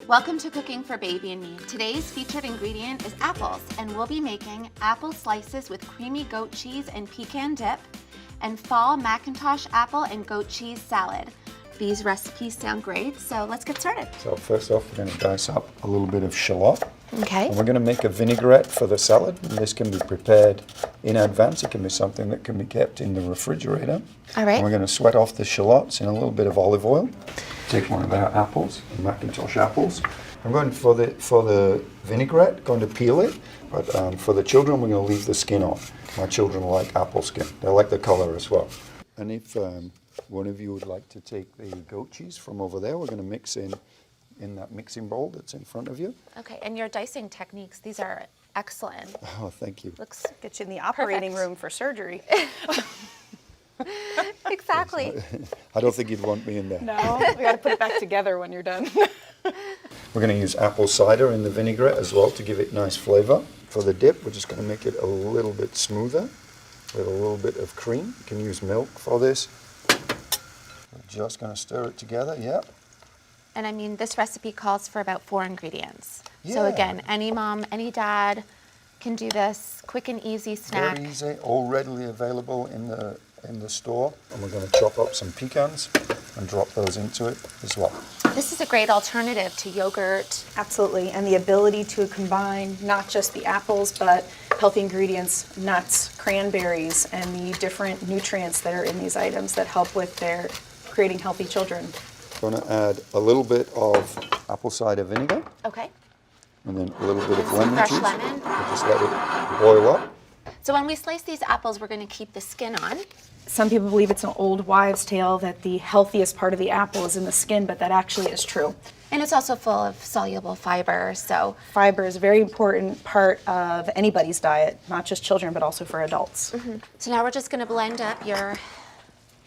Welcome to Cooking for Baby and Me. Today's featured ingredient is apples, and we'll be making apple slices with creamy goat cheese and pecan dip, and fall McIntosh apple and goat cheese salad. These recipes sound great, so let's get started. So first off, we're going to dice up a little bit of shallot. Okay. And we're going to make a vinaigrette for the salad. And this can be prepared in advance. It can be something that can be kept in the refrigerator. All right. And we're going to sweat off the shallots in a little bit of olive oil. Take one of our apples, McIntosh apples. I'm going for the vinaigrette, going to peel it, but for the children, we're going to leave the skin on. My children like apple skin. They like the color as well. And if one of you would like to take the goat cheese from over there, we're going to mix in that mixing bowl that's in front of you. Okay, and your dicing techniques, these are excellent. Oh, thank you. Looks Get you in the operating room for surgery. exactly. I don't think you'd want me in there. No, we got to put it back together when you're done. We're going to use apple cider in the vinaigrette as well to give it nice flavor. For the dip, we're just going to make it a little bit smoother with a little bit of cream. You can use milk for this. We're just going to stir it together, yeah. And I mean, this recipe calls for about 4 ingredients. So Yeah. again, any mom, any dad can do this. Quick and easy snack. Very easy, all readily available in the store. And we're going to chop up some pecans and drop those into it as well. This is a great alternative to yogurt. Absolutely, and the ability to combine not just the apples, but healthy ingredients, nuts, cranberries, and the different nutrients that are in these items that help with their creating healthy children. I'm going to add a little bit of apple cider vinegar Okay. and then a little bit of Some lemon fresh juice. lemon. And just let it boil up. So when we slice these apples, we're going to keep the skin on. Some people believe it's an old wives' tale that the healthiest part of the apple is in the skin, but that actually is true. And it's also full of soluble fiber, so Fiber is a very important part of anybody's diet, not just children, but also for adults. so now we're just going to blend up your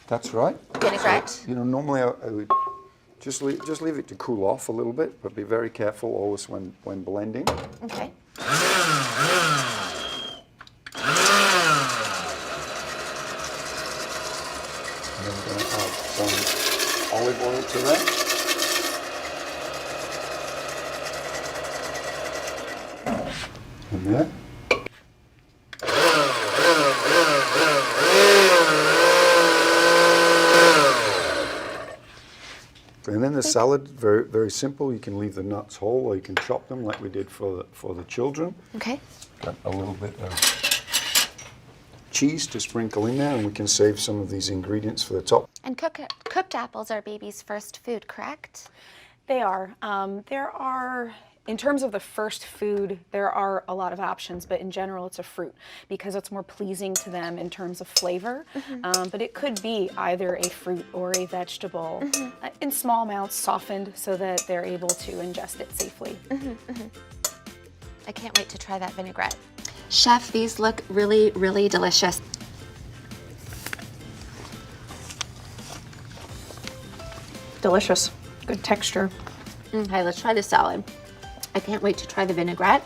That's right. vinaigrette. So, normally I would just leave it to cool off a little bit, but be very careful always when blending. Okay. And then we're going to add some olive oil to that. And there. And then the salad, very, very simple. You can leave the nuts whole or you can chop them like we did for the children. Okay. Got a little bit of cheese to sprinkle in there, and we can save some of these ingredients for the top. And cooked apples are baby's first food, correct? They are. In terms of the first food, there are a lot of options, but in general, it's a fruit because it's more pleasing to them in terms of flavor. But it could be either a fruit or a vegetable in small amounts, softened so that they're able to ingest it safely. I can't wait to try that vinaigrette. Chef, these look really, really delicious. Delicious. Good texture. Okay, let's try the salad. I can't wait to try the vinaigrette.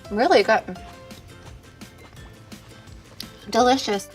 Really good. Delicious.